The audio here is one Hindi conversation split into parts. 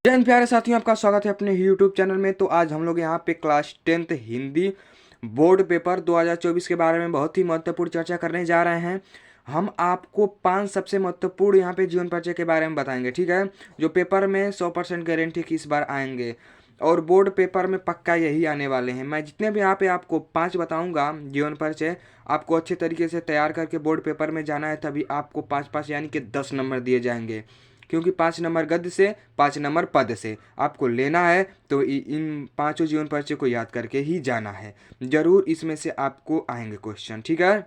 जय हिंद प्यारे साथियों, आपका स्वागत है अपने यूट्यूब चैनल में। तो आज हम लोग यहाँ पे class 10th Hindi board paper 2024 के बारे में बहुत ही महत्वपूर्ण चर्चा करने जा रहे हैं। हम आपको 5 सबसे महत्वपूर्ण यहाँ पे जीवन परिचय के बारे में बताएंगे, ठीक है, जो पेपर में 100% गारंटी की इस बार आएंगे और बोर्ड पेपर में पक्का यही आने वाले हैं। मैं जितने भी यहाँ पे आपको 5 बताऊंगा जीवन परिचय, आपको अच्छे तरीके से तैयार करके बोर्ड पेपर में जाना है, तभी आपको 5-5 यानी कि 10 नंबर दिए जाएंगे। क्योंकि 5 नंबर गद्य से, 5 नंबर पद से आपको लेना है, तो इन पांचों जीवन परिचय को याद करके ही जाना है। जरूर इसमें से आपको आएंगे क्वेश्चन, ठीक है।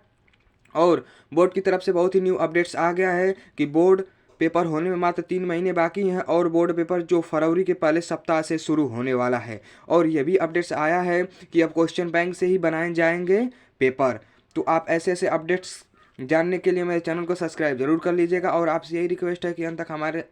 और बोर्ड की तरफ से बहुत ही न्यू अपडेट्स आ गया है कि बोर्ड पेपर होने में मात्र 3 महीने बाकी हैं और बोर्ड पेपर जो फरवरी के पहले सप्ताह से शुरू होने वाला है। और यह भी अपडेट्स आया है कि अब क्वेश्चन बैंक से ही बनाए जाएंगे पेपर। तो आप ऐसे ऐसे अपडेट्स जानने के लिए मेरे चैनल को सब्सक्राइब जरूर कर लीजिएगा और आपसे यही रिक्वेस्ट है कि अंत तक हमारे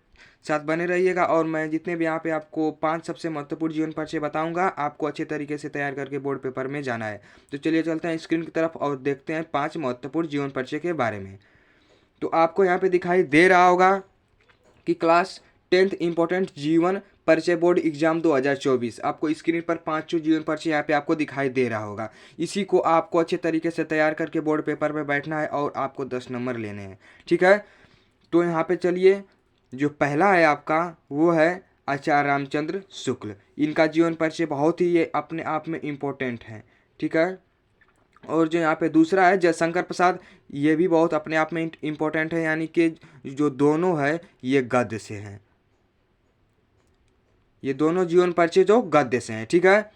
साथ बने रहिएगा। और मैं जितने भी यहाँ पे आपको 5 सबसे महत्वपूर्ण जीवन परिचय बताऊंगा, आपको अच्छे तरीके से तैयार करके बोर्ड पेपर में जाना है। तो चलिए चलते हैं स्क्रीन की तरफ और देखते हैं 5 महत्वपूर्ण जीवन परिचय के बारे में। तो आपको यहाँ पे दिखाई दे रहा होगा कि क्लास 10th इंपॉर्टेंट जीवन परिचय बोर्ड एग्जाम 2024, आपको स्क्रीन पर 5 जीवन परिचय यहाँ पे आपको दिखाई दे रहा होगा। इसी को आपको अच्छे तरीके से तैयार करके बोर्ड पेपर में बैठना है और आपको 10 नंबर लेने हैं, ठीक है। तो यहाँ पे चलिए, जो पहला है आपका वो है आचार्य रामचंद्र शुक्ल। इनका जीवन परिचय बहुत ही ये अपने आप में इम्पोर्टेंट है, ठीक है। और जो यहाँ पे दूसरा है जयशंकर प्रसाद, ये भी बहुत अपने आप में इम्पोर्टेंट है, यानी कि जो दोनों है ये गद्य से हैं। ये दोनों जीवन परिचय जो गद्य से हैं, ठीक है।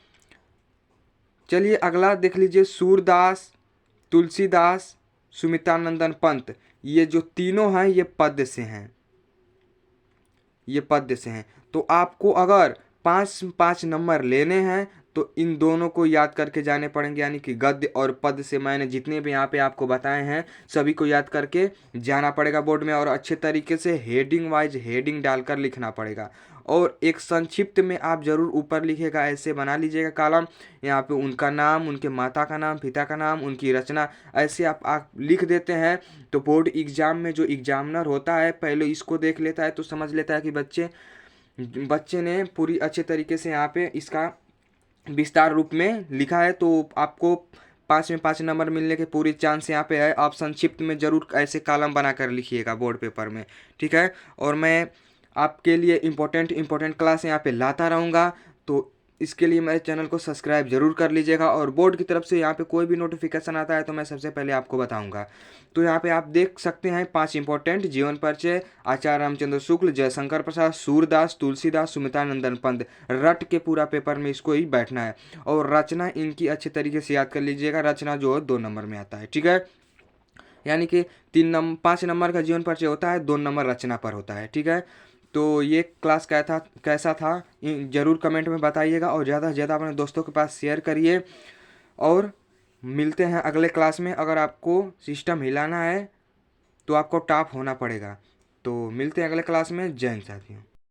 चलिए अगला देख लीजिए, सूरदास, तुलसीदास, सुमित्रानंदन पंत, ये जो तीनों हैं ये पद्य से हैं, ये पद्य से हैं। तो आपको अगर 5-5 नंबर लेने हैं तो इन दोनों को याद करके जाने पड़ेंगे, यानी कि गद्य और पद से मैंने जितने भी यहाँ पे आपको बताए हैं सभी को याद करके जाना पड़ेगा बोर्ड में। और अच्छे तरीके से हेडिंग वाइज हेडिंग डालकर लिखना पड़ेगा। और एक संक्षिप्त में आप जरूर ऊपर लिखेगा, ऐसे बना लीजिएगा कॉलम, यहाँ पे उनका नाम, उनके माता का नाम, पिता का नाम, उनकी रचना, ऐसे आप लिख देते हैं तो बोर्ड एग्जाम में जो एग्जामिनर होता है पहले इसको देख लेता है तो समझ लेता है कि बच्चे ने पूरी अच्छे तरीके से यहाँ पे इसका विस्तार रूप में लिखा है। तो आपको 5 में 5 नंबर मिलने के पूरी चांस यहाँ पे है। आप संक्षिप्त में जरूर ऐसे कॉलम बनाकर लिखिएगा बोर्ड पेपर में, ठीक है। और मैं आपके लिए इम्पोर्टेंट क्लास यहाँ पे लाता रहूँगा, तो इसके लिए मेरे चैनल को सब्सक्राइब जरूर कर लीजिएगा। और बोर्ड की तरफ से यहाँ पे कोई भी नोटिफिकेशन आता है तो मैं सबसे पहले आपको बताऊंगा। तो यहाँ पे आप देख सकते हैं 5 इंपॉर्टेंट जीवन परिचय, आचार्य रामचंद्र शुक्ल, जयशंकर प्रसाद, सूरदास, तुलसीदास, सुमित्रानंदन पंत, रट के पूरा पेपर में इसको ही बैठना है। और रचना इनकी अच्छे तरीके से याद कर लीजिएगा, रचना जो है 2 नंबर में आता है, ठीक है। यानी कि 5 नंबर का जीवन परिचय होता है, 2 नंबर रचना पर होता है, ठीक है। तो ये क्लास कैसा था जरूर कमेंट में बताइएगा और ज़्यादा से ज़्यादा अपने दोस्तों के पास शेयर करिए। और मिलते हैं अगले क्लास में। अगर आपको सिस्टम हिलाना है तो आपको टॉप होना पड़ेगा। तो मिलते हैं अगले क्लास में। जय हिंद साथियों।